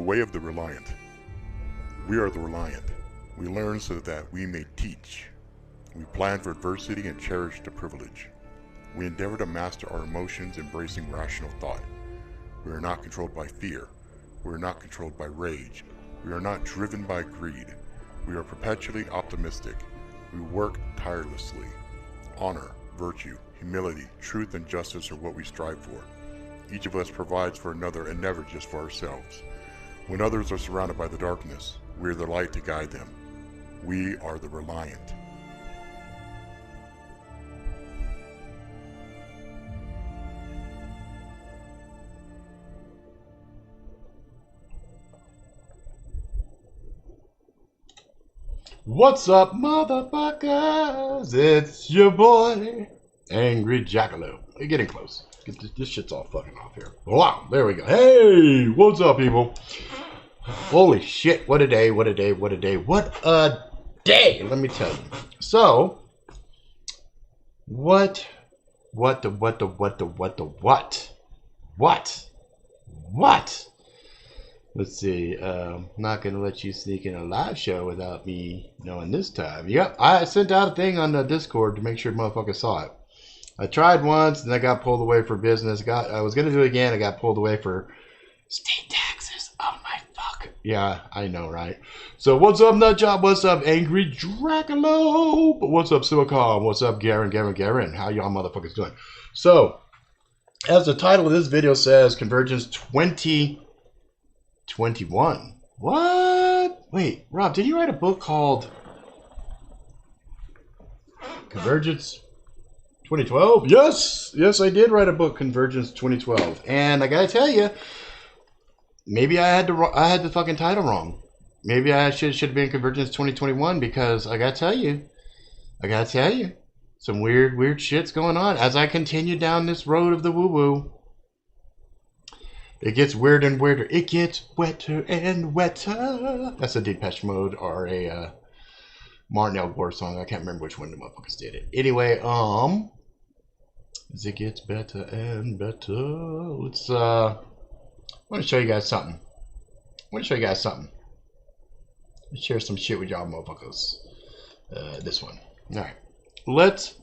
The way of the reliant. We are the reliant. We learn so that we may teach. We plan for adversity and cherish the privilege. We endeavor to master our emotions, embracing rational thought. We are not controlled by fear. We are not controlled by rage. We are not driven by greed. We are perpetually optimistic. We work tirelessly. Honor, virtue, humility, truth, and justice are what we strive for. Each of us provides for another and never just for ourselves. When others are surrounded by the darkness, we are the light to guide them. We are the reliant. What's up, motherfuckers? It's your boy, Angry Jackalope. We're getting close. Get this shit's all fucking off here. Wow, there we go. Hey, what's up, people? Holy shit, what a day, what a day, what a day, what a day, let me tell you. So, what? Let's see, not going to let you sneak in a live show without me knowing this time. Yep, I sent out a thing on the Discord to make sure motherfuckers saw it. I tried once, and I got pulled away for business. I was going to do it again. I got pulled away for state taxes. Oh, my fuck. Yeah, I know, right? So, what's up, Nutjob? What's up, Angry Dracula? What's up, Silicon? What's up, Garen? How y'all motherfuckers doing? So, as the title of this video says, Convergence 2021. What? Wait, Rob, did you write a book called Convergence 2012? Yes, I did write a book, Convergence 2012, and I gotta tell you, maybe I had the fucking title wrong. Maybe I should have been Convergence 2021, because I gotta tell you, some weird shit's going on as I continue down this road of the woo-woo. It gets weirder and weirder. It gets wetter and wetter. That's a Depeche Mode or a Martin L. Gore song. I can't remember which one the motherfuckers did it. Anyway, as it gets better and better. Let's I want to show you guys something. Let's share some shit with y'all motherfuckers. This one. Alright. Let's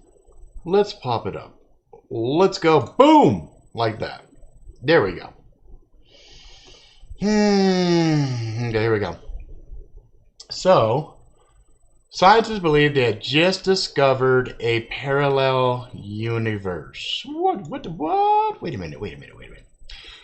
pop it up. Let's go boom! Like that. There we go. Okay, here we go. So, scientists believe they had just discovered a parallel universe. What? Wait a minute.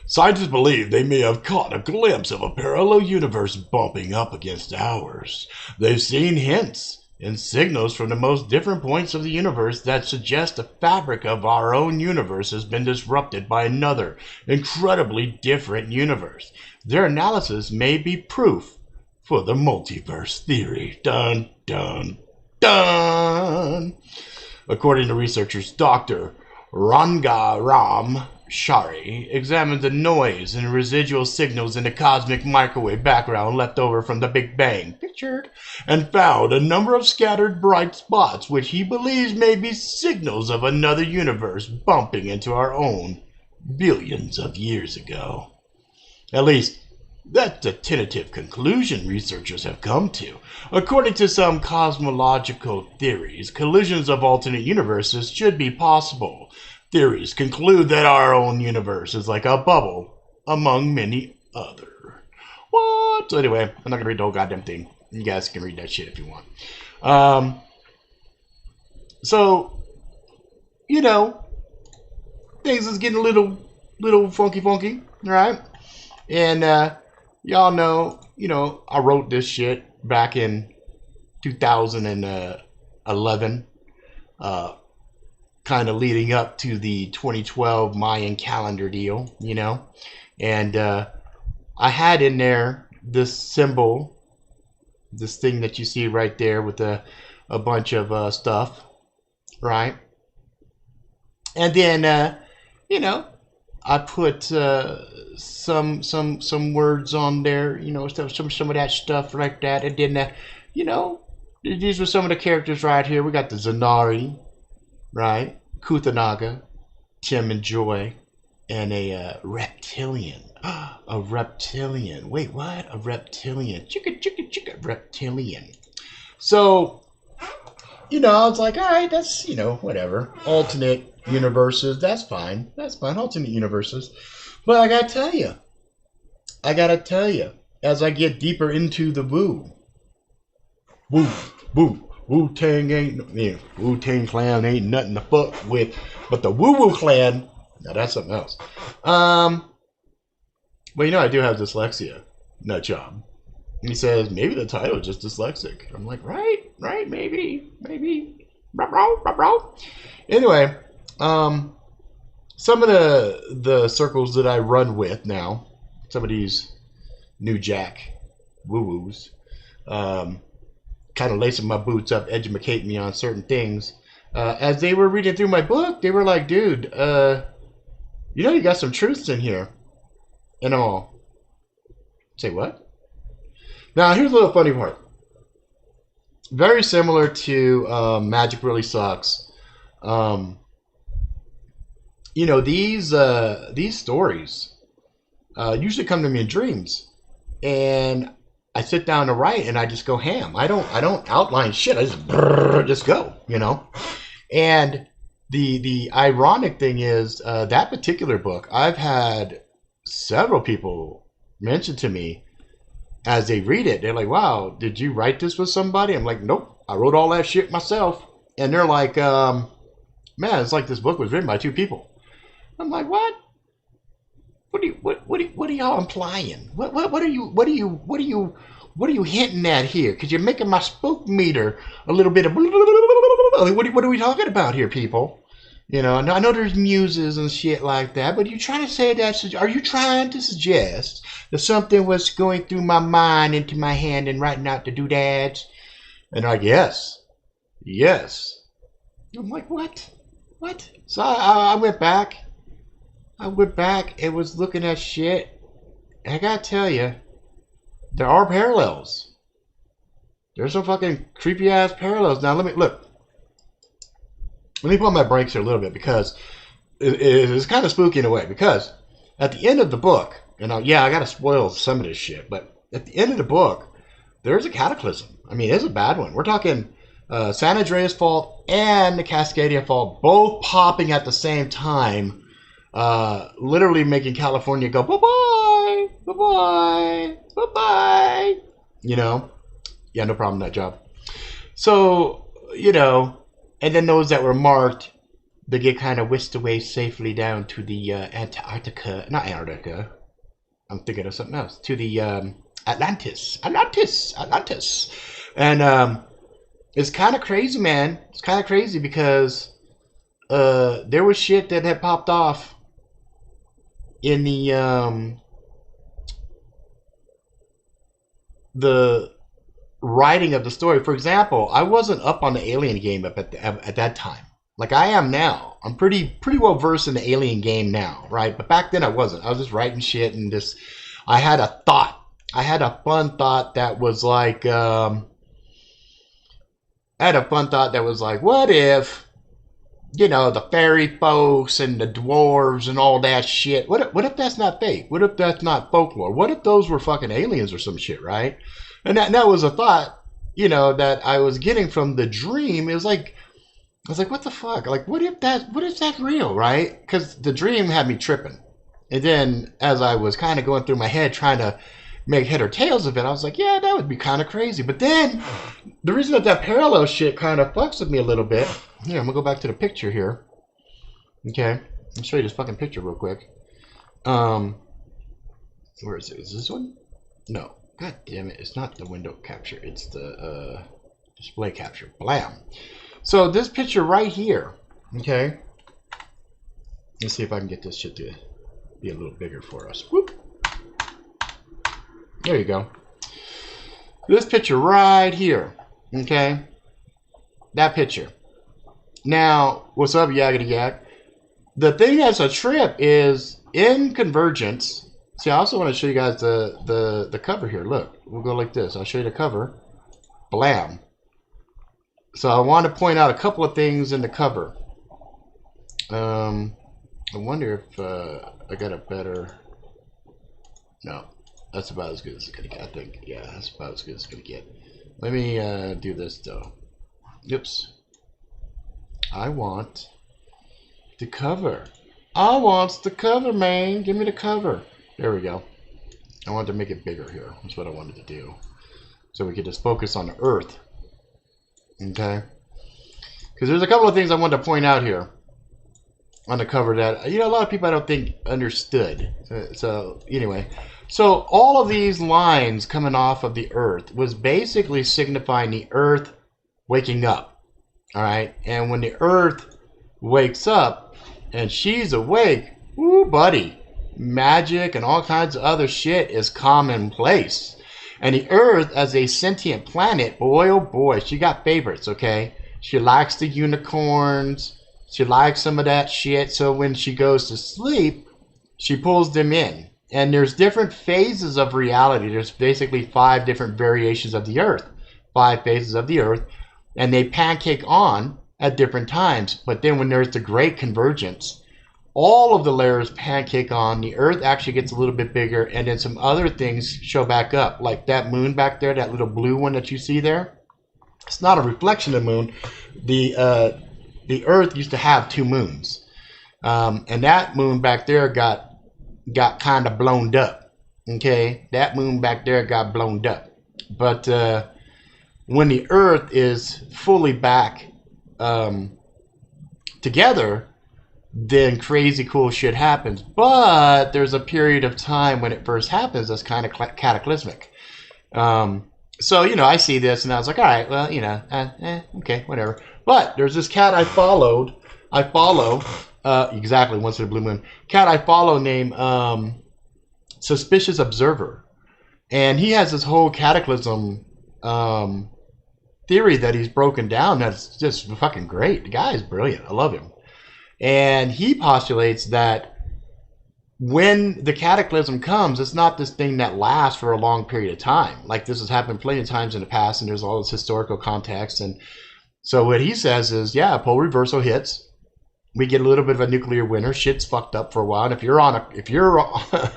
Scientists believe they may have caught a glimpse of a parallel universe bumping up against ours. They've seen hints and signals from the most different points of the universe that suggest the fabric of our own universe has been disrupted by another, incredibly different universe. Their analysis may be proof for the multiverse theory. Dun, dun, dun. According to researchers, Dr. Rangaram Shari examined the noise and residual signals in the cosmic microwave background left over from the Big Bang, pictured, and found a number of scattered bright spots which he believes may be signals of another universe bumping into our own billions of years ago. At least, that's the tentative conclusion researchers have come to. According to some cosmological theories, collisions of alternate universes should be possible. Theories conclude that our own universe is like a bubble among many other. What? So anyway, I'm not going to read the whole goddamn thing. You guys can read that shit if you want. So, you know, things is getting a little funky, right? And y'all know, I wrote this shit back in 2011. Kind of leading up to the 2012 Mayan calendar deal, and I had in there this symbol, this thing that you see right there with a bunch of stuff, right? And then I put some words on there, some of that stuff like that, and then these were some of the characters right here. We got the Zanari, right? Kuthanaga, Tim and Joy, and a reptilian. A reptilian. Wait, what? A reptilian. Chicka, reptilian. So, I was like, all right, that's, whatever. Alternate universes, that's fine. That's fine. Alternate universes. But I gotta tell you, as I get deeper into the Wu-Tang Wu-Tang Clan ain't nothing to fuck with, but the Woo-Woo Clan, now that's something else. Well, I do have dyslexia. Nut job. And he says, maybe the title is just dyslexic. I'm like, right, maybe. Anyway, some of the circles that I run with now, some of these new jack woo-woos, kind of lacing my boots up, educating me on certain things. As they were reading through my book, they were like, dude, you got some truths in here. And I'm all, say what? Now, here's a little funny part. Very similar to Magic Really Sucks. These stories usually come to me in dreams. And I sit down to write and I just go ham. I don't outline shit. I just go, And the ironic thing is that particular book, I've had several people mention to me as they read it. They're like, wow, did you write this with somebody? I'm like, nope, I wrote all that shit myself. And they're like, man, it's like this book was written by two people. I'm like, what? What are y'all implying? What are you hinting at here? Because you're making my spook meter a little bit of. What are we talking about here, people? I know there's muses and shit like that, but are you trying to suggest that something was going through my mind into my hand and writing out the doodads? And they're like, yes. I'm like, what? So I went back. And was looking at shit. And I gotta tell you, there are parallels. There's some fucking creepy ass parallels. Now let me put on my brakes here a little bit, because it's kind of spooky in a way. Because at the end of the book, and I gotta spoil some of this shit, but at the end of the book, there's a cataclysm. I mean, it's a bad one. We're talking San Andreas Fault and the Cascadia Fault both popping at the same time. Literally making California go bye-bye. Yeah, no problem, that job. So, and then those that were marked, they get kind of whisked away safely down to the not Antarctica, I'm thinking of something else, to the Atlantis. And it's kind of crazy, man. It's kind of crazy because there was shit that had popped off in the writing of the story. For example, I wasn't up on the Alien game at that time, like I am now. I'm pretty well versed in the Alien game now, right? But back then I wasn't. I was just writing shit and just. I had a fun thought that was like, what if? The fairy folks and the dwarves and all that shit. What if that's not fake? What if that's not folklore? What if those were fucking aliens or some shit, right? And that was a thought, that I was getting from the dream. It was like, I was like, what the fuck? Like, what if that's real, right? Because the dream had me tripping. And then as I was kind of going through my head trying to make head or tails of it, I was like, yeah, that would be kind of crazy. But then the reason that parallel shit kind of fucks with me a little bit. Here, I'm gonna go back to the picture here. Okay, I'll show you this fucking picture real quick. Where is it? Is this one? No. God damn it! It's not the window capture. It's the display capture. Blam. So this picture right here. Okay. Let's see if I can get this shit to be a little bigger for us. Whoop. There you go. This picture right here. Okay. That picture. Now, what's up, Yaggity Yak? The thing that's a trip is in Convergence. See, I also want to show you guys the cover here. Look, we'll go like this. I'll show you the cover. Blam. So I want to point out a couple of things in the cover. I wonder if I got a better. No, that's about as good as it's gonna get. I think. Yeah, that's about as good as it's gonna get. Let me do this though. Oops. I want the cover. I want the cover, man. Give me the cover. There we go. I wanted to make it bigger here. That's what I wanted to do. So we could just focus on the Earth. Okay? Because there's a couple of things I wanted to point out here on the cover that, a lot of people I don't think understood. So anyway. So all of these lines coming off of the Earth was basically signifying the Earth waking up. All right? And when the Earth wakes up and she's awake, woo, buddy, magic and all kinds of other shit is commonplace. And the Earth, as a sentient planet, boy oh boy, she got favorites, okay? She likes the unicorns. She likes some of that shit. So when she goes to sleep, she pulls them in. And there's different phases of reality. There's basically 5 different variations of the Earth. 5 phases of the Earth. And they pancake on at different times. But then when there's the Great Convergence, all of the layers pancake on. The Earth actually gets a little bit bigger, and then some other things show back up, like that moon back there, that little blue one that you see there. It's not a reflection of the moon. The Earth used to have 2 moons, and that moon back there got kind of blown up. Okay, that moon back there got blown up. But when the Earth is fully back together, then crazy cool shit happens. But there's a period of time when it first happens that's kind of cataclysmic. So, I see this and I was like, all right, well, okay, whatever. But there's this cat I follow, exactly, once in a blue moon, cat I follow named Suspicious Observer. And he has this whole cataclysm theory that he's broken down that's just fucking great. The guy is brilliant. I love him. And he postulates that when the cataclysm comes, it's not this thing that lasts for a long period of time. Like this has happened plenty of times in the past, and there's all this historical context. And so what he says is, yeah, pole reversal hits. We get a little bit of a nuclear winter. Shit's fucked up for a while. And if you're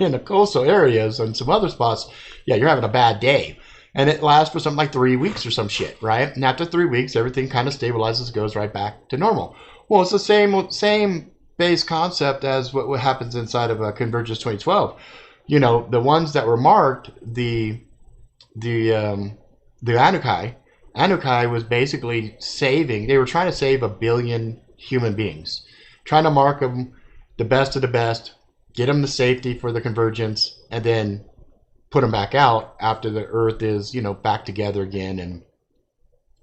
in the coastal areas and some other spots, yeah, you're having a bad day. And it lasts for something like 3 weeks or some shit, right? And after 3 weeks, everything kind of stabilizes, goes right back to normal. Well, it's the same base concept as what happens inside of Convergence 2012. The ones that were marked, the Anukai was basically saving. They were trying to save 1 billion human beings, trying to mark them the best of the best, get them to safety for the convergence, and then put them back out after the Earth is back together again, and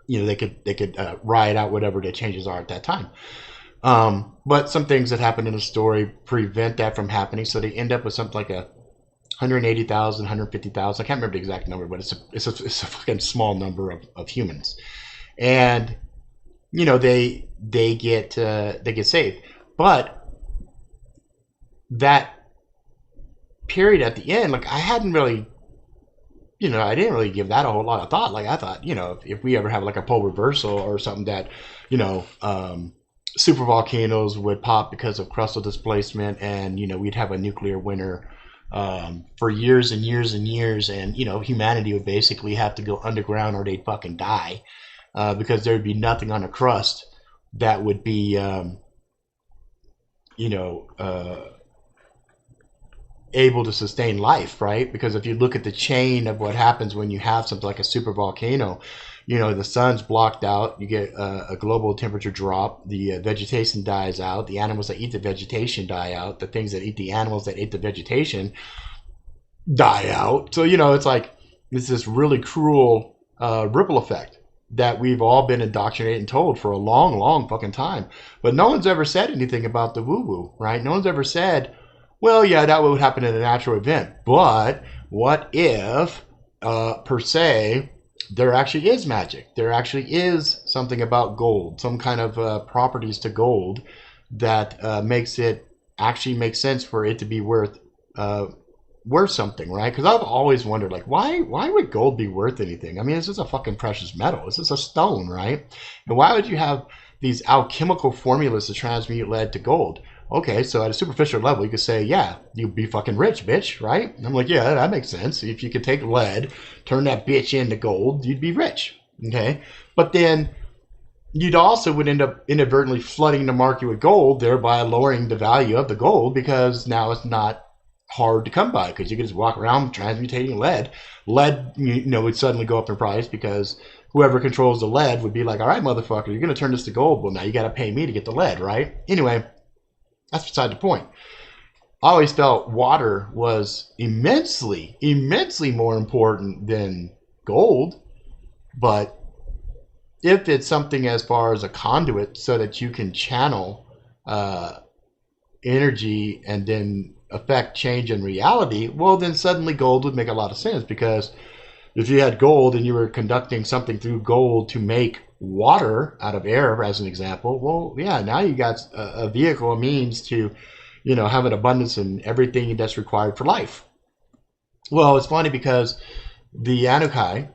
they could ride out whatever the changes are at that time. But some things that happen in the story prevent that from happening, so they end up with something like 180,000, 150,000. I can't remember the exact number, but it's a fucking small number of humans, and they get saved. But that period at the end, like I hadn't really, I didn't really give that a whole lot of thought. Like I thought, if we ever have like a pole reversal or something that, super volcanoes would pop because of crustal displacement, and we'd have a nuclear winter for years and years and years, and humanity would basically have to go underground or they'd fucking die, because there'd be nothing on the crust that would be able to sustain life, right? Because if you look at the chain of what happens when you have something like a super volcano, the sun's blocked out, you get a global temperature drop, the vegetation dies out, the animals that eat the vegetation die out, the things that eat the animals that ate the vegetation die out. So it's like it's this really cruel ripple effect that we've all been indoctrinated and told for a long, long fucking time. But no one's ever said anything about the woo-woo, right? No one's ever said, well, yeah, that would happen in a natural event. But what if, per se, there actually is magic? There actually is something about gold, some kind of properties to gold that makes it actually make sense for it to be worth something, right? Because I've always wondered, like, why would gold be worth anything? I mean, it's just a fucking precious metal. It's just a stone, right? And why would you have these alchemical formulas to transmute lead to gold? okay, so at a superficial level, you could say, yeah, you'd be fucking rich, bitch, right? And I'm like, yeah, that makes sense. If you could take lead, turn that bitch into gold, you'd be rich, okay? But then you'd also would end up inadvertently flooding the market with gold, thereby lowering the value of the gold because now it's not hard to come by because you can just walk around transmutating lead. Lead, would suddenly go up in price because whoever controls the lead would be like, all right, motherfucker, you're going to turn this to gold. Well, now you got to pay me to get the lead, right? Anyway, that's beside the point. I always felt water was immensely, immensely more important than gold. But if it's something as far as a conduit so that you can channel energy and then affect change in reality, well, then suddenly gold would make a lot of sense because if you had gold and you were conducting something through gold to make water out of air, as an example, well, yeah, now you got a vehicle, a means to, have an abundance in everything that's required for life. Well, it's funny because the Anukai,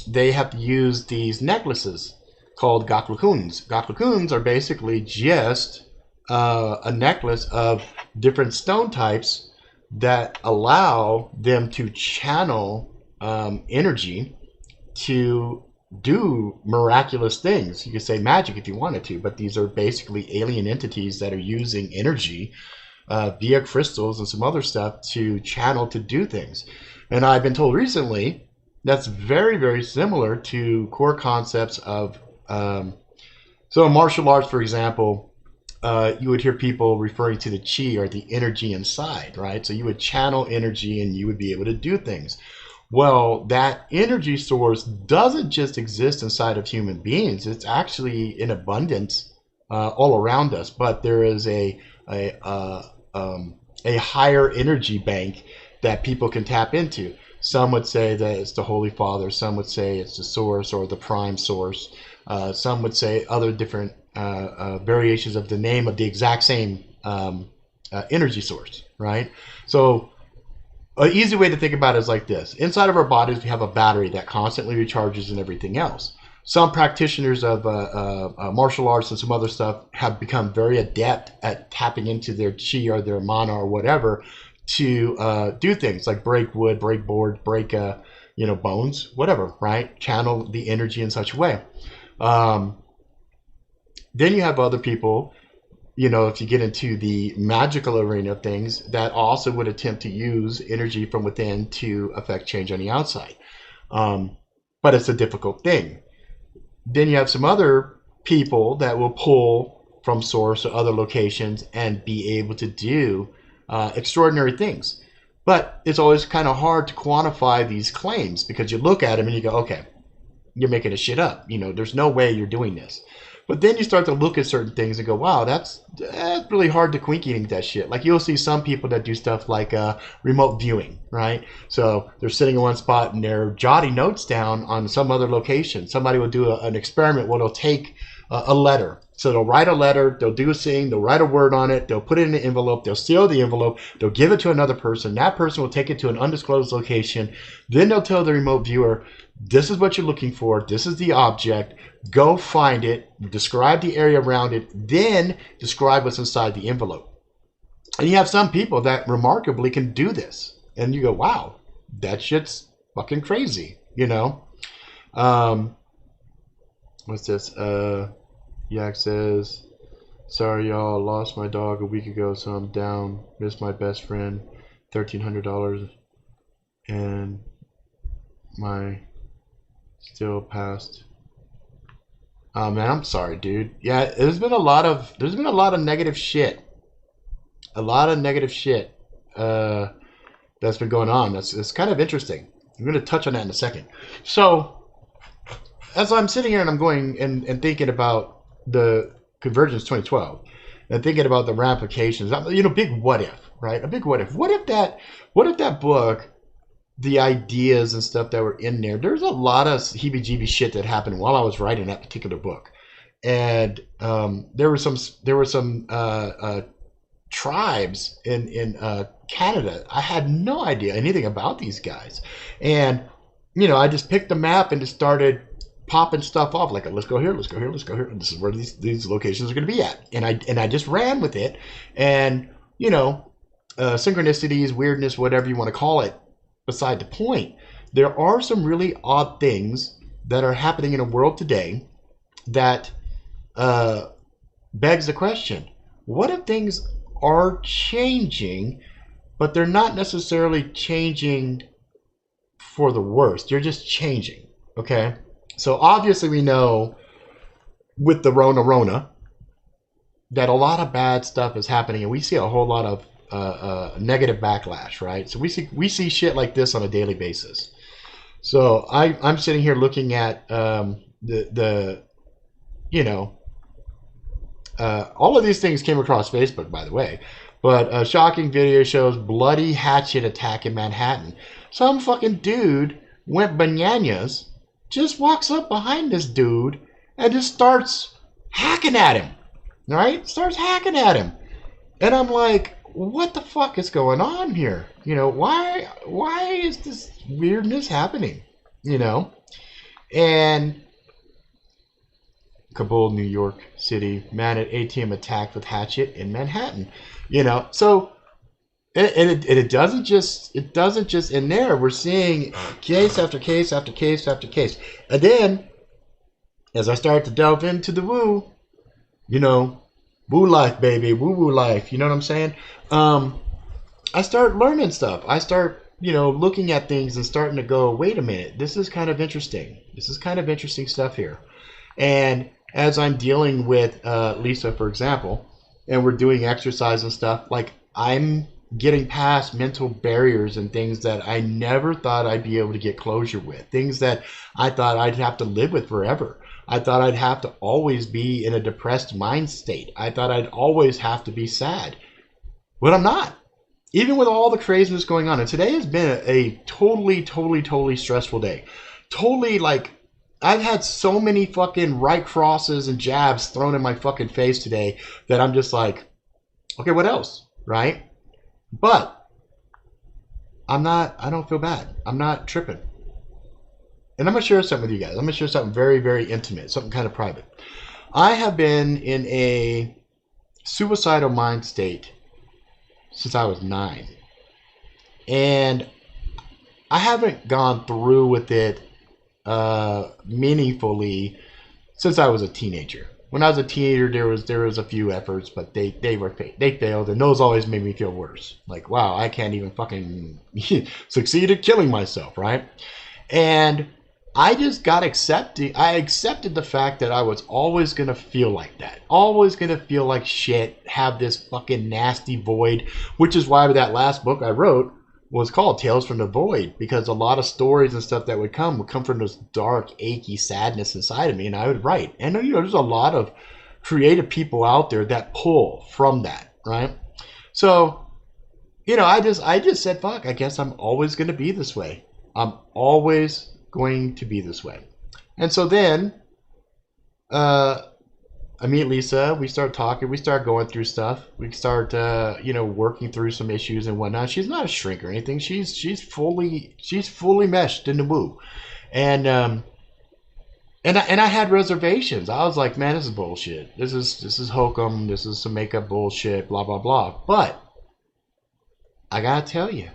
they have to use these necklaces called gaklukuns. Gaklukuns are basically just a necklace of different stone types that allow them to channel energy to do miraculous things. You could say magic if you wanted to, but these are basically alien entities that are using energy via crystals and some other stuff to channel to do things. And I've been told recently that's very, very similar to core concepts of so in martial arts, for example, you would hear people referring to the chi or the energy inside, right? So you would channel energy and you would be able to do things. Well, that energy source doesn't just exist inside of human beings. It's actually in abundance all around us. But there is a higher energy bank that people can tap into. Some would say that it's the Holy Father. Some would say it's the source or the prime source. Some would say other different variations of the name of the exact same energy source, right? So an easy way to think about it is like this. Inside of our bodies, we have a battery that constantly recharges and everything else. Some practitioners of martial arts and some other stuff have become very adept at tapping into their chi or their mana or whatever to do things like break wood, break board, break bones, whatever, right? Channel the energy in such a way. Then you have other people, if you get into the magical arena of things, that also would attempt to use energy from within to affect change on the outside. But it's a difficult thing. Then you have some other people that will pull from source or other locations and be able to do extraordinary things. But it's always kind of hard to quantify these claims because you look at them and you go, okay, you're making this shit up. There's no way you're doing this. But then you start to look at certain things and go, wow, that's really hard to quinky that shit. Like you'll see some people that do stuff like remote viewing, right? So they're sitting in one spot and they're jotting notes down on some other location. Somebody will do an experiment where they'll take a letter. So they'll write a letter, they'll do a thing, they'll write a word on it, they'll put it in an envelope, they'll seal the envelope, they'll give it to another person. That person will take it to an undisclosed location. Then they'll tell the remote viewer, this is what you're looking for, this is the object, go find it, describe the area around it, then describe what's inside the envelope. And you have some people that remarkably can do this. And you go, wow, that shit's fucking crazy, What's this? Yak says, sorry y'all, lost my dog a week ago, so I'm down. Missed my best friend, $1,300, and my still passed. Oh man, I'm sorry, dude. Yeah, there's been a lot of negative shit. A lot of negative shit that's been going on. That's kind of interesting. I'm going to touch on that in a second. So, as I'm sitting here and I'm going and thinking about the Convergence 2012 and thinking about the ramifications, big what if, right? A big what if. What if that book, the ideas and stuff that were in there's a lot of heebie-jeebie shit that happened while I was writing that particular book. And there were some tribes in Canada. I had no idea anything about these guys. And, I just picked the map and just started popping stuff off like, let's go here, let's go here, let's go here. And this is where these locations are going to be at. And I just ran with it. And, you know, synchronicities, weirdness, whatever you want to call it, beside the point, there are some really odd things that are happening in the world today that begs the question, what if things are changing, but they're not necessarily changing for the worse? They're just changing, okay? So obviously we know with the Rona that a lot of bad stuff is happening, and we see a whole lot of negative backlash, right? So we see shit like this on a daily basis. So I'm sitting here looking at the you know, all of these things came across Facebook, by the way. But a shocking video shows bloody hatchet attack in Manhattan. Some fucking dude went bananas, just walks up behind this dude and just starts hacking at him. Right? Starts hacking at him. And I'm like, what the fuck is going on here? You know, why is this weirdness happening? You know? And Kabul, New York City, man at ATM attacked with hatchet in Manhattan. You know, so it doesn't just end there. We're seeing case after case after case after case. And then as I start to delve into the woo, you know, woo life, baby, woo life, you know what I'm saying? I start learning stuff. I start, you know, looking at things and starting to go, wait a minute, this is kind of interesting. This is kind of interesting stuff here. And as I'm dealing with Lisa, for example, and we're doing exercise and stuff, like I'm getting past mental barriers and things that I never thought I'd be able to get closure with. Things that I thought I'd have to live with forever. I thought I'd have to always be in a depressed mind state. I thought I'd always have to be sad. But I'm not. Even with all the craziness going on. And today has been a totally stressful day. Totally, like, I've had so many fucking right crosses and jabs thrown in my fucking face today that I'm just like, okay, what else? Right? But I don't feel bad. I'm not tripping. And I'm going to share something with you guys. I'm going to share something very intimate, something kind of private. I have been in a suicidal mind state since I was 9. And I haven't gone through with it meaningfully since I was a teenager. When I was a teenager, there was a few efforts, but they failed, and those always made me feel worse. Like, wow, I can't even fucking succeed at killing myself, right? And I just got accepted. I accepted the fact that I was always gonna feel like that, always gonna feel like shit, have this fucking nasty void, which is why that last book I wrote was called Tales from the Void, because a lot of stories and stuff that would come from this dark, achy sadness inside of me, and I would write. And you know, there's a lot of creative people out there that pull from that, right? So, you know, I just said, fuck, I guess I'm always going to be this way. I'm always going to be this way. And so then, I meet Lisa, we start talking, we start going through stuff, we start, you know, working through some issues and whatnot. She's not a shrink or anything. She's fully meshed in the woo. And I had reservations. I was like, man, this is bullshit. This is hokum. This is some makeup bullshit, blah, blah, blah. But I gotta tell you,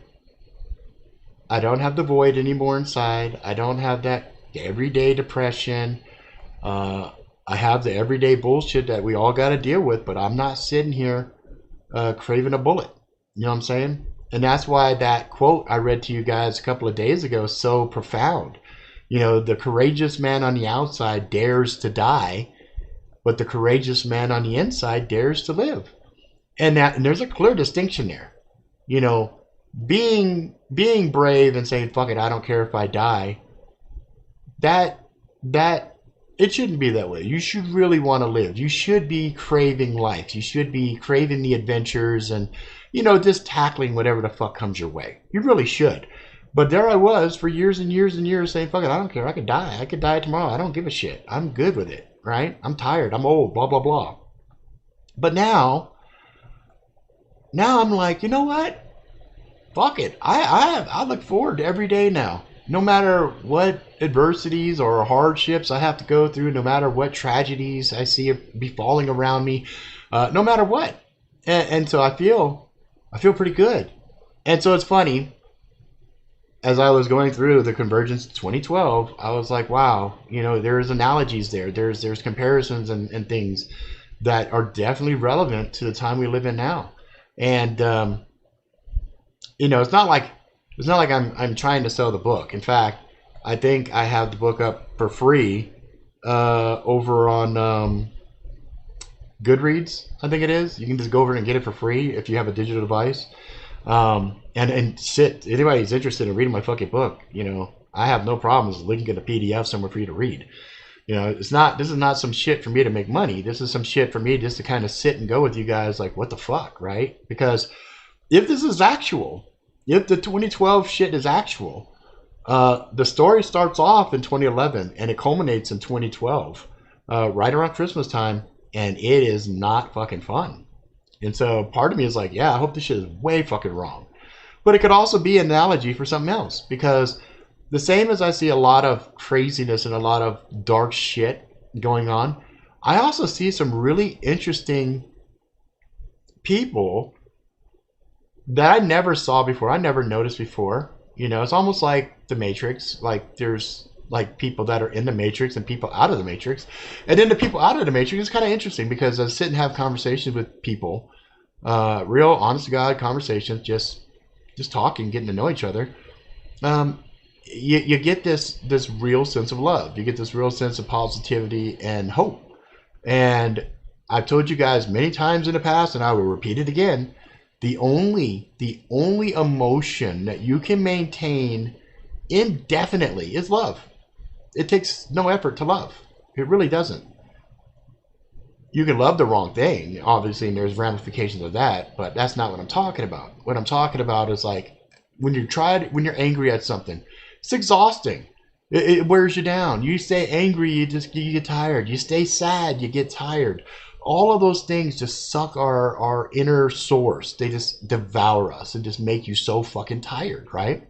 I don't have the void anymore inside. I don't have that everyday depression. I have the everyday bullshit that we all got to deal with, but I'm not sitting here craving a bullet. You know what I'm saying? And that's why that quote I read to you guys a couple of days ago is so profound. You know, the courageous man on the outside dares to die, but the courageous man on the inside dares to live. And there's a clear distinction there. You know, being brave and saying, fuck it, I don't care if I die, that it shouldn't be that way. You should really want to live. You should be craving life. You should be craving the adventures and, you know, just tackling whatever the fuck comes your way. You really should. But there I was for years and years and years saying, fuck it, I don't care. I could die. I could die tomorrow. I don't give a shit. I'm good with it, right? I'm tired. I'm old, blah, blah, blah. But now I'm like, you know what? Fuck it. I look forward to every day now. no matter what adversities or hardships I have to go through, no matter what tragedies I see befalling around me, no matter what. And so I feel pretty good. And so it's funny, as I was going through the Convergence 2012, I was like, wow, there's analogies there. There's comparisons and things that are definitely relevant to the time we live in now. And it's not like I'm trying to sell the book. In fact, I think I have the book up for free over on Goodreads, I think it is. You can just go over and get it for free if you have a digital device. And sit. Anybody's interested in reading my fucking book, I have no problems linking a PDF somewhere for you to read. This is not some shit for me to make money. This is some shit for me just to kind of sit and go with you guys like, what the fuck, right? Because if this is actual, if the 2012 shit is actual, the story starts off in 2011 and it culminates in 2012, right around Christmas time, and it is not fucking fun. And so part of me is like, yeah, I hope this shit is way fucking wrong. But it could also be an analogy for something else, because the same as I see a lot of craziness and a lot of dark shit going on, I also see some really interesting people that I never saw before. I never noticed before. It's almost like the Matrix. Like there's like people that are in the Matrix and people out of the Matrix. And then the people out of the Matrix is kind of interesting, because I sit and have conversations with people, real honest to God conversations, just talking, getting to know each other. You get this real sense of love. You get this real sense of positivity and hope. And I've told you guys many times in the past, and I will repeat it again, the only emotion that you can maintain indefinitely is love. It takes no effort to love. It really doesn't. You can love the wrong thing, obviously, and there's ramifications of that, but that's not what I'm talking about. What I'm talking about is like when you're angry at something, it's exhausting. It wears you down. You stay angry, you get tired. You stay sad, you get tired. All of those things just suck our inner source. They just devour us and just make you so fucking tired, right?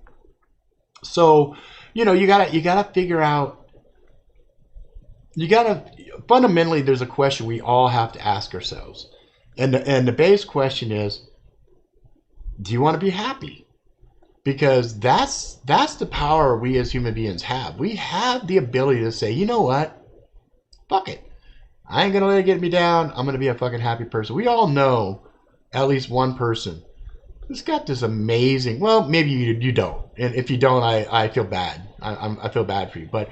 So, you gotta figure out. Fundamentally, there's a question we all have to ask ourselves, and the base question is, do you want to be happy? Because that's the power we as human beings have. We have the ability to say, you know what, fuck it, I ain't gonna let it get me down. I'm gonna be a fucking happy person. We all know at least one person who's got this amazing. Well, maybe you don't, and if you don't, I feel bad. I feel bad for you, but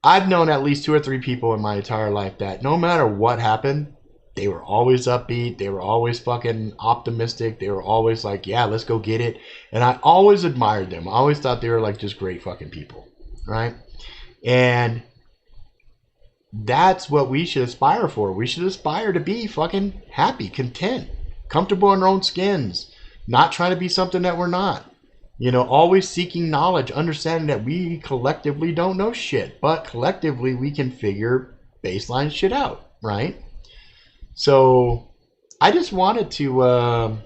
I've known at least 2 or 3 people in my entire life that no matter what happened, they were always upbeat. They were always fucking optimistic. They were always like, yeah, let's go get it. And I always admired them. I always thought they were like just great fucking people, right? And that's what we should aspire for. We should aspire to be fucking happy, content, comfortable in our own skins, not trying to be something that we're not. Always seeking knowledge, understanding that we collectively don't know shit, but collectively we can figure baseline shit out, right? So I just wanted to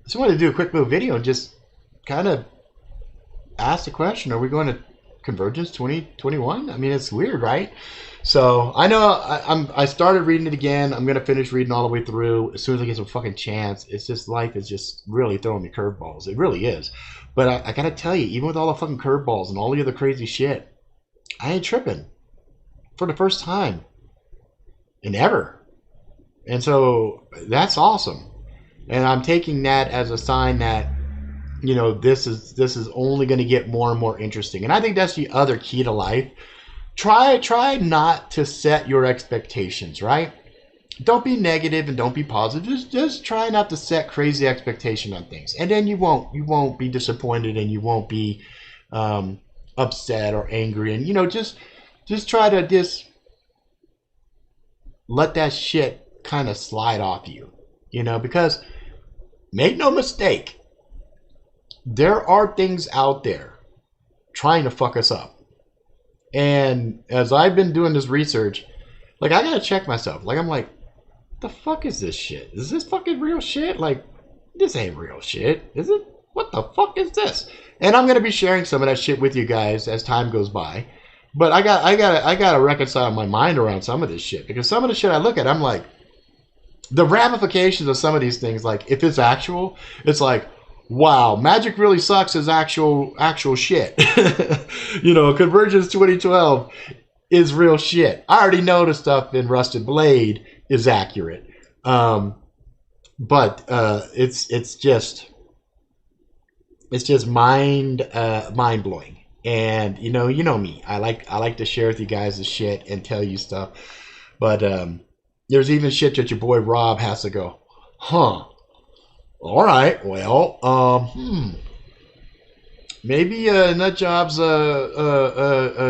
do a quick little video and just kind of ask the question, are we going to Convergence 2021? I mean, it's weird, right? So I know I started reading it again. I'm gonna finish reading all the way through as soon as I get some fucking chance. It's just life is just really throwing me curveballs. It really is. But I gotta tell you, even with all the fucking curveballs and all the other crazy shit, I ain't tripping for the first time in ever. And so that's awesome. And I'm taking that as a sign that this is only going to get more and more interesting. And I think that's the other key to life. Try not to set your expectations, right? Don't be negative and don't be positive. Just try not to set crazy expectation on things, and then you won't be disappointed, and you won't be upset or angry, and just try to just let that shit kind of slide off you, because make no mistake, there are things out there trying to fuck us up. And as I've been doing this research, like, I gotta check myself. Like, I'm like, the fuck is this shit? Is this fucking real shit? Like, this ain't real shit, is it? What the fuck is this? And I'm gonna be sharing some of that shit with you guys as time goes by. But I gotta reconcile my mind around some of this shit, because some of the shit I look at, I'm like, the ramifications of some of these things, like if it's actual, it's like, wow, magic really sucks as actual shit. Convergence 2012 is real shit. I already know the stuff in Rusted Blade is accurate. But it's just mind blowing. And you know me. I like to share with you guys the shit and tell you stuff. But there's even shit that your boy Rob has to go, huh? All right, well, maybe Nutjob's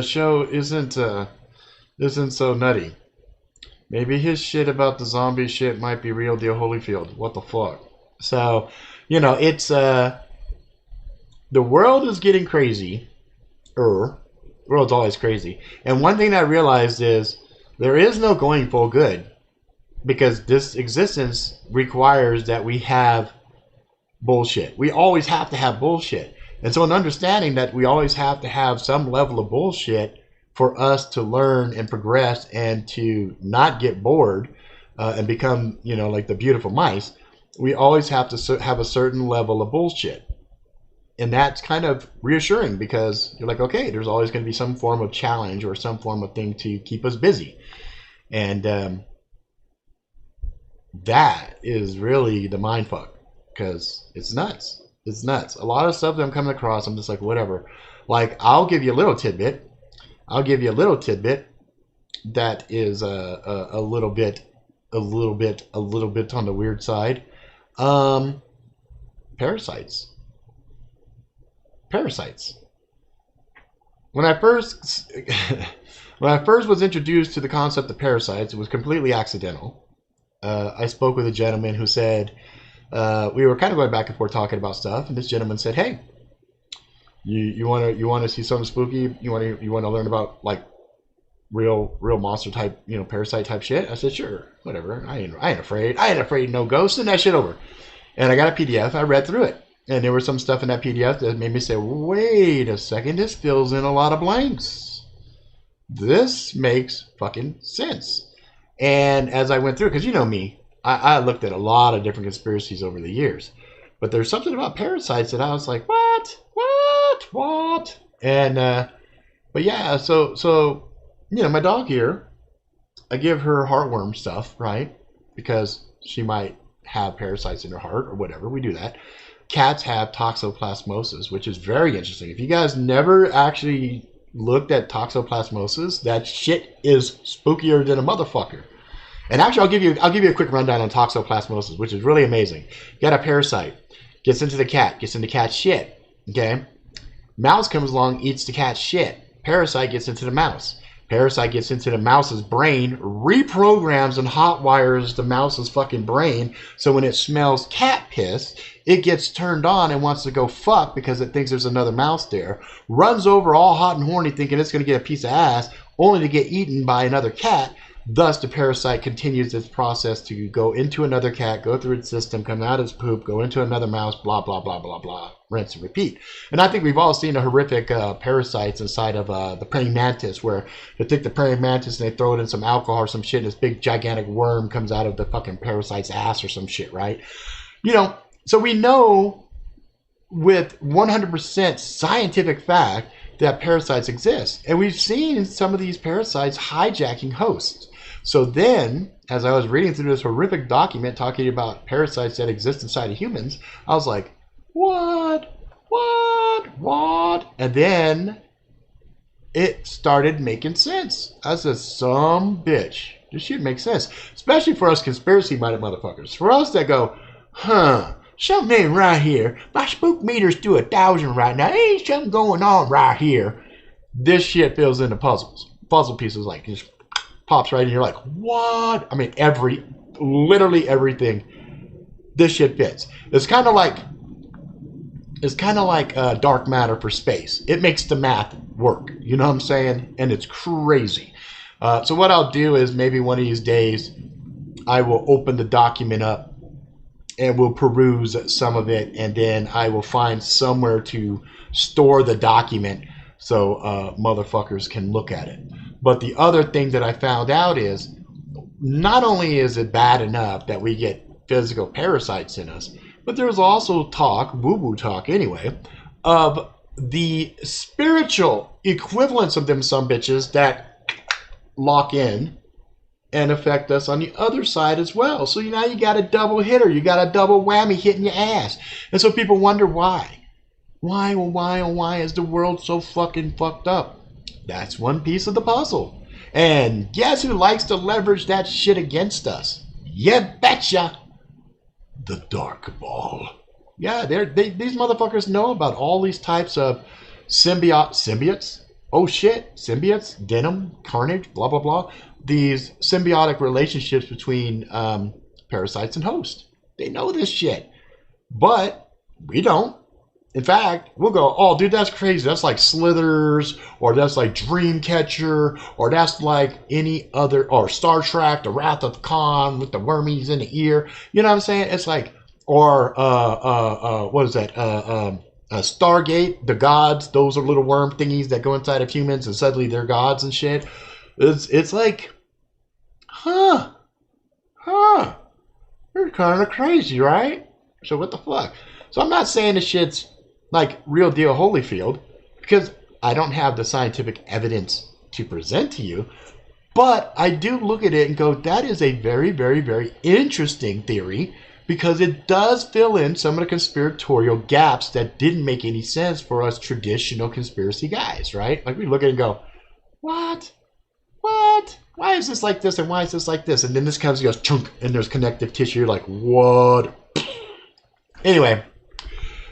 show isn't so nutty. Maybe his shit about the zombie shit might be real deal Holyfield. What the fuck? So, it's the world is getting crazy. The world's always crazy. And one thing that I realized is there is no going full good, because this existence requires that we have bullshit. We always have to have bullshit. And so an understanding that we always have to have some level of bullshit for us to learn and progress and to not get bored and become, like the beautiful mice, we always have to have a certain level of bullshit. And that's kind of reassuring, because you're like, okay, there's always going to be some form of challenge or some form of thing to keep us busy. And that is really the mind fuck, because it's nuts. It's nuts. A lot of stuff that I'm coming across, I'm just like, whatever. Like, I'll give you a little tidbit that is a little bit on the weird side. Parasites. When I first was introduced to the concept of parasites, it was completely accidental. I spoke with a gentleman who said, we were kind of going back and forth talking about stuff, and this gentleman said, "Hey, you want to see something spooky? You want to learn about like real monster type, parasite type shit?" I said, "Sure, whatever. I ain't afraid. I ain't afraid of no ghosts. Send that shit over." And I got a PDF. I read through it. And there was some stuff in that PDF that made me say, wait a second, this fills in a lot of blanks. This makes fucking sense. And as I went through, because you know me, I looked at a lot of different conspiracies over the years. But there's something about parasites that I was like, what? And, but yeah, so my dog here, I give her heartworm stuff, right? Because she might have parasites in her heart or whatever. We do that. Cats have toxoplasmosis, which is very interesting. If you guys never actually looked at toxoplasmosis, that shit is spookier than a motherfucker. And actually, I'll give you a quick rundown on toxoplasmosis, which is really amazing. You got a parasite, gets into the cat, gets into cat's shit. Okay, mouse comes along, eats the cat's shit. Parasite gets into the mouse. Parasite gets into the mouse's brain, reprograms and hotwires the mouse's fucking brain, so when it smells cat piss, it gets turned on and wants to go fuck because it thinks there's another mouse there, runs over all hot and horny thinking it's going to get a piece of ass, only to get eaten by another cat. Thus, the parasite continues its process to go into another cat, go through its system, come out as poop, go into another mouse, blah, blah, blah, blah, blah, rinse and repeat. And I think we've all seen the horrific parasites inside of the praying mantis, where they take the praying mantis and they throw it in some alcohol or some shit, and this big gigantic worm comes out of the fucking parasite's ass or some shit, right? So we know with 100% scientific fact that parasites exist. And we've seen some of these parasites hijacking hosts. So then, as I was reading through this horrific document talking about parasites that exist inside of humans, I was like, what? And then it started making sense. I said, some bitch. This shit makes sense. Especially for us conspiracy-minded motherfuckers. For us that go, something ain't right here. My spook meter's to 1,000 right now. Ain't something going on right here. This shit fills in the puzzles. Puzzle pieces like just pops right in. You're like, what? I mean, literally everything. This shit fits. It's kind of like dark matter for space. It makes the math work. You know what I'm saying? And it's crazy. So what I'll do is maybe one of these days I will open the document up and we'll peruse some of it, and then I will find somewhere to store the document so motherfuckers can look at it. But the other thing that I found out is, not only is it bad enough that we get physical parasites in us, but there's also talk, woo-woo talk anyway, of the spiritual equivalents of them some bitches that lock in and affect us on the other side as well. So now you got a double hitter. You got a double whammy hitting your ass. And so people wonder why. Why is the world so fucking fucked up? That's one piece of the puzzle. And guess who likes to leverage that shit against us? You betcha. The Dark Ball. Yeah, these motherfuckers know about all these types of symbiotes. Oh shit, symbiotes, denim, carnage, blah, blah, blah. These symbiotic relationships between parasites and host. They know this shit. But we don't. In fact, we'll go, oh, dude, that's crazy. That's like Slithers, or that's like Dreamcatcher, or that's like any other, or Star Trek, the Wrath of Khan with the wormies in the ear. You know what I'm saying? It's like, or what is that? Stargate, the gods. Those are little worm thingies that go inside of humans, and suddenly they're gods and shit. It's like, huh, you're kind of crazy, right? So what the fuck? So I'm not saying the shit's like real deal Holyfield, because I don't have the scientific evidence to present to you, but I do look at it and go, that is a very, very, very interesting theory, because it does fill in some of the conspiratorial gaps that didn't make any sense for us traditional conspiracy guys, right? Like we look at it and go, what? Why is this like this, and why is this like this? And then this comes and goes chunk, and there's connective tissue. You're like, what? Anyway,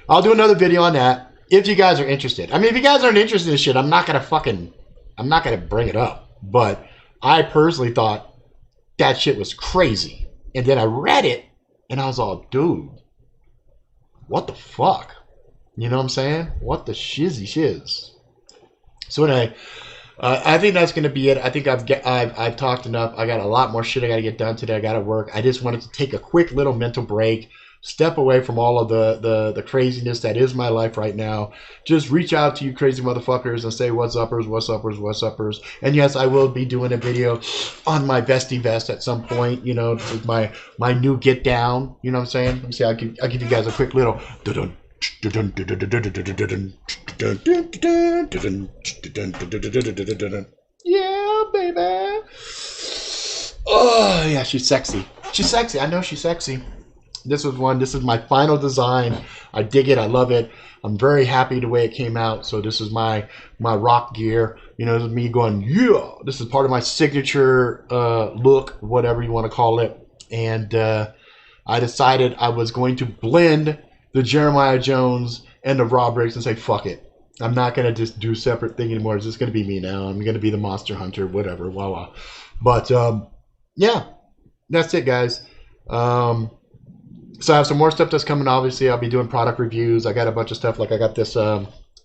I'll do another video on that if you guys are interested. I mean, if you guys aren't interested in this shit, I'm not gonna bring it up. But I personally thought that shit was crazy. And then I read it, and I was all, dude, what the fuck? You know what I'm saying? What the shizzy shiz? So anyway, I think that's going to be it. I think I've talked enough. I got a lot more shit I got to get done today. I got to work. I just wanted to take a quick little mental break, step away from all of the craziness that is my life right now. Just reach out to you crazy motherfuckers and say, what's uppers, what's uppers, what's uppers. And yes, I will be doing a video on my bestie vest at some point, you know, with my new get down. You know what I'm saying? Let me see. I'll give you guys a quick little dun-dun. Yeah, baby. Oh yeah, she's sexy. She's sexy. I know she's sexy. This is my final design. I dig it. I love it. I'm very happy the way it came out. So this is my rock gear. You know, this is me going, yeah. This is part of my signature look, whatever you want to call it. And I decided I was going to blend the Jeremiah Jones and the Rob Riggs and say, fuck it. I'm not going to just do a separate thing anymore. It's just going to be me now. I'm going to be the Monster Hunter, whatever, blah. But, yeah, that's it, guys. So I have some more stuff that's coming. Obviously, I'll be doing product reviews. I got a bunch of stuff. Like I got this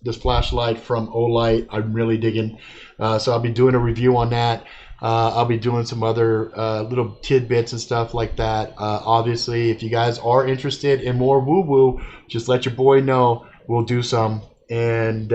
this flashlight from Olight. I'm really digging. So I'll be doing a review on that. I'll be doing some other little tidbits and stuff like that. Obviously, if you guys are interested in more woo-woo, just let your boy know. We'll do some. And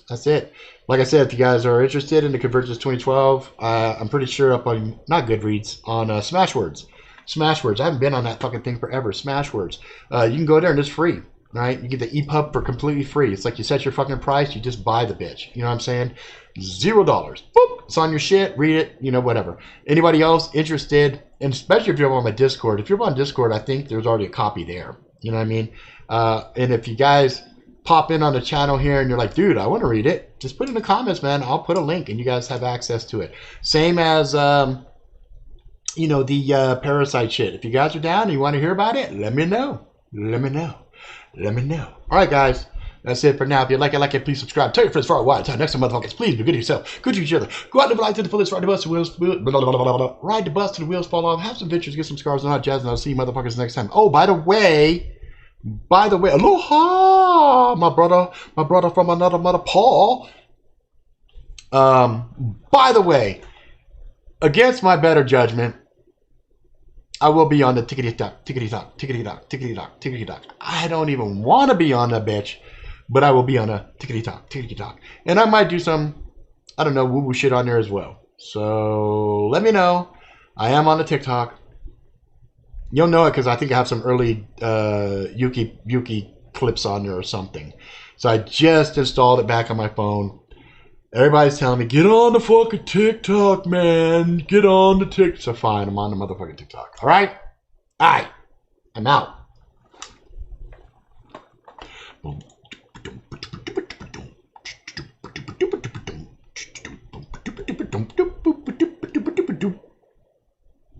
that's it. Like I said, if you guys are interested in the Convergence 2012, I'm pretty sure up on, not Goodreads, on Smashwords. Smashwords. I haven't been on that fucking thing forever. Smashwords. You can go there and it's free. Right? You get the EPUB for completely free. It's like you set your fucking price, you just buy the bitch. You know what I'm saying? $0. Boop. It's on your shit. Read it. You know, whatever. Anybody else interested, and especially if you're on my Discord. If you're on Discord, I think there's already a copy there. You know what I mean? And if you guys pop in on the channel here and you're like, dude, I want to read it, just put it in the comments, man. I'll put a link and you guys have access to it. Same as, you know, the parasite shit. If you guys are down and you want to hear about it, let me know. Let me know. Let me know. All right, guys. That's it for now. If you like it, please subscribe. Tell your friends for a while. Until next time, motherfuckers, please be good to yourself. Good to each other. Go out and live life to the fullest. Ride the bus to the wheels. Ride the bus to the wheels fall off. Have some adventures. Get some scars. And hot jazz. And I'll see you motherfuckers next time. Oh, by the way, aloha, my brother from another mother, Paul. By the way, against my better judgment, I will be on the tickety-tock, tickety-tock, tickety-tock, tickety-tock, tickety-tock. I don't even want to be on that bitch, but I will be on a tickety-tock, tickety-tock. And I might do some, I don't know, woo-woo shit on there as well. So let me know. I am on the TikTok. You'll know it because I think I have some early Yuki clips on there or something. So I just installed it back on my phone. Everybody's telling me, get on the fucking TikTok, man. Get on the TikTok. So fine, I'm on the motherfucking TikTok. All right? All right. I'm out. Boom.